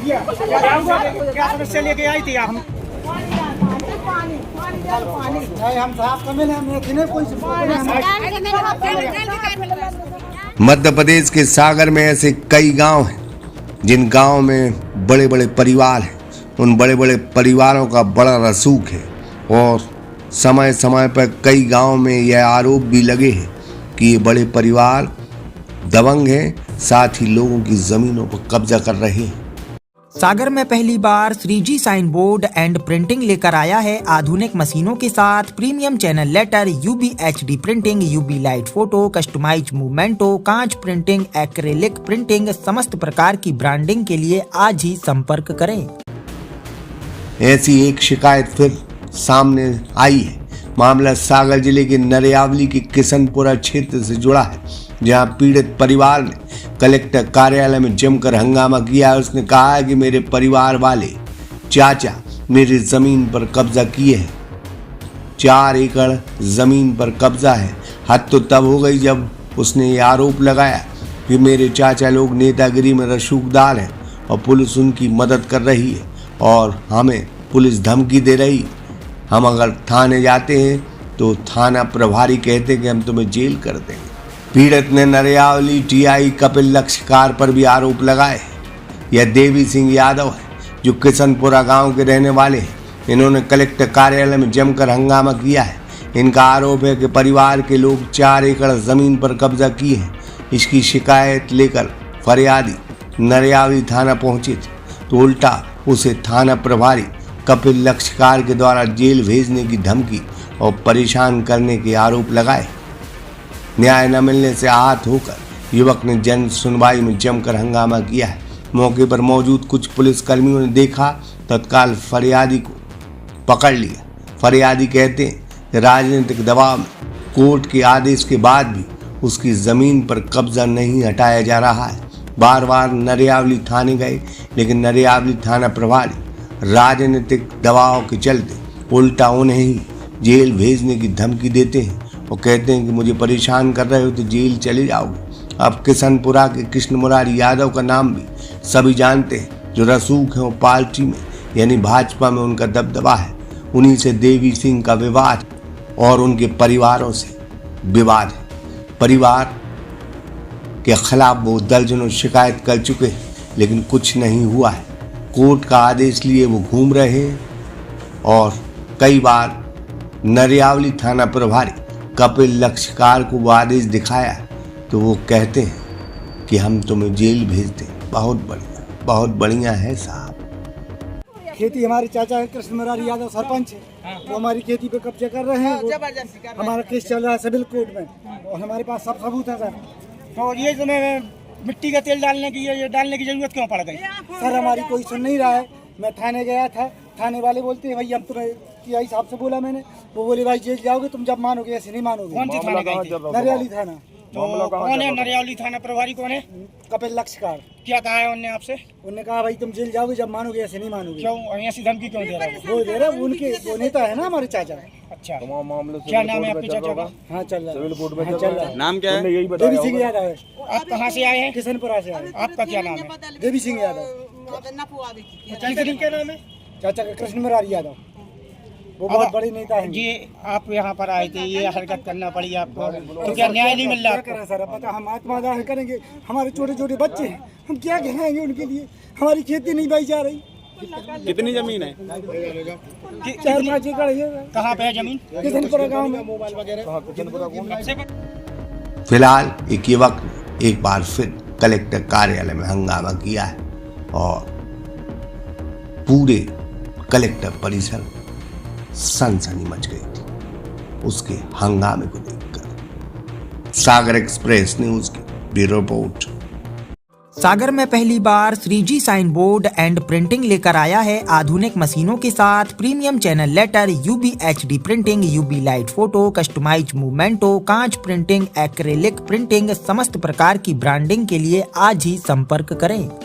क्या समस्या लेके आई थी आप? हम साहब मध्य प्रदेश के सागर में ऐसे कई गांव हैं जिन गांव में बड़े बड़े परिवार हैं। उन बड़े बड़े परिवारों का बड़ा रसूख है और समय समय पर कई गांव में यह आरोप भी लगे हैं कि ये बड़े परिवार दबंग हैं, साथ ही लोगों की जमीनों पर कब्जा कर रहे हैं। सागर में पहली बार 3G sign board and printing लेकर आया है आधुनिक मशीनों के साथ premium channel letter, UV HD printing, UV light photo, customize मूवमेंटो, कांच प्रिंटिंग, एक्रेलिक प्रिंटिंग, समस्त प्रकार की ब्रांडिंग के लिए आज ही संपर्क करें। ऐसी एक शिकायत फिर सामने आई है। मामला सागर जिले के नरियावली के किशनपुरा क्षेत्र से जुड़ा है, जहां पीड़ित परिवार ने कलेक्टर कार्यालय में जमकर हंगामा किया है। उसने कहा है कि मेरे परिवार वाले चाचा मेरी जमीन पर कब्जा किए हैं। 4 एकड़ जमीन पर कब्जा है। हद तो तब हो गई जब उसने ये आरोप लगाया कि मेरे चाचा लोग नेतागिरी में रसूखदार हैं और पुलिस उनकी मदद कर रही है और हमें पुलिस धमकी दे रही। हम अगर थाने जाते हैं तो थाना प्रभारी कहते हैं कि हम तुम्हें जेल कर देंगे। पीड़ित ने नरियावली TI कपिल लक्षकार पर भी आरोप लगाए। यह देवी सिंह यादव है जो किशनपुरा गांव के रहने वाले हैं। इन्होंने कलेक्टर कार्यालय में जमकर हंगामा किया है। इनका आरोप है कि परिवार के लोग 4 एकड़ जमीन पर कब्जा किए हैं। इसकी शिकायत लेकर फरियादी नरियावली थाना पहुंचे थे तो उल्टा उसे थाना प्रभारी कपिल लक्षकार के द्वारा जेल भेजने की धमकी और परेशान करने के आरोप लगाए। न्याय न मिलने से आहत होकर युवक ने जन सुनवाई में जमकर हंगामा किया है। मौके पर मौजूद कुछ पुलिसकर्मियों ने देखा, तत्काल फरियादी को पकड़ लिया। फरियादी कहते हैं कि राजनीतिक दबाव में कोर्ट के आदेश के बाद भी उसकी जमीन पर कब्जा नहीं हटाया जा रहा है। बार बार नरियावली थाने गए, लेकिन नरियावली थाना प्रभारी राजनीतिक दबाव के चलते उल्टा उन्हें ही जेल भेजने की धमकी देते हैं और कहते हैं कि मुझे परेशान कर रहे हो तो जेल चले जाओगे। अब किशनपुरा के कृष्ण मुरारी यादव का नाम भी सभी जानते हैं, जो रसूख हैं और पार्टी में यानी भाजपा में उनका दबदबा है। उन्हीं से देवी सिंह का विवाद और उनके परिवारों से विवाद है। परिवार के खिलाफ वो दर्जनों शिकायत कर चुके हैं, लेकिन कुछ नहीं हुआ है। कोर्ट का आदेश लिए वो घूम रहे हैं और कई बार नरियावली थाना प्रभारी कपिल लक्षकार को वो आदेश दिखाया तो वो कहते हैं कि हम तुम्हें जेल भेज दें। बहुत बढ़िया है साहब। खेती हमारे चाचा है कृष्ण मुरारी यादव सरपंच है, वो हमारी खेती पे कब्जा कर रहे हैं। हमारा केस चल रहा है सिविल कोर्ट में और हमारे पास सब सबूत है सर। तो ये तुम्हें मिट्टी का तेल डालने की जरूरत क्यों पड़ गई? सर हमारी कोई सुन नहीं रहा है। मैं थाने गया था, थाने वाले बोलते हैं भाई हम तुम्हें TI साहब से बोला मैंने, वो बोले भाई जेल जाओगे तुम जब मानोगे, ऐसे नहीं मानोगे। कौन सी थाने गए थे? नरियावली थाना। तो कौन है नरियावली थाना प्रभारी? कौन है? कपिल लक्षकार। क्या कहा है उन्होंने आपसे? उन्होंने कहा भाई तुम जेल जाओगे जब मानोगे, ऐसे नहीं मानोगे। क्यों ऐसी धमकी क्यों दे रहा है? वो दे रहा है, उनके वो नेता है ना हमारे चाचा। अच्छा, क्या नाम है आपके चाचा का? हाँ चल रहा है, चल रहा है। नाम क्या है? देवी सिंह यादव है। आप कहाँ से आए हैं? किशनपुरा से आए। आपका क्या नाम है? देवी सिंह यादव। क्या नाम है? चाचा का कृष्ण मुरारी यादव, वो बहुत बड़े नेता हैं। ये आप यहाँ पर आए थे, ये हरकत करना पड़ी आपको, तो क्या न्याय नहीं मिल रहा? क्या सर, पता हम आत्मदाह करेंगे, हमारे छोटे छोटे बच्चे हैं, हम क्या कहलाएंगे उनके लिए? हमारी खेती नहीं बाई जा रही। कितनी जमीन है? 4-5 एकड़ है। कहाँ पे है जमीन? किशनपुरा गाँव में। फिलहाल एक युवक ने एक बार फिर कलेक्टर कार्यालय में हंगामा किया है और पूरे कलेक्टर परिसर में सनसनी मच गई थी उसके हंगामे को देखकर। सागर एक्सप्रेस न्यूज की ब्यूरो रिपोर्ट। सागर में पहली बार 3G sign board and printing लेकर आया है आधुनिक मशीनों के साथ premium channel letter, UV HD printing, UV light photo, customize मूवमेंटो, कांच प्रिंटिंग, एक्रेलिक प्रिंटिंग, समस्त प्रकार की ब्रांडिंग के लिए आज ही संपर्क करें।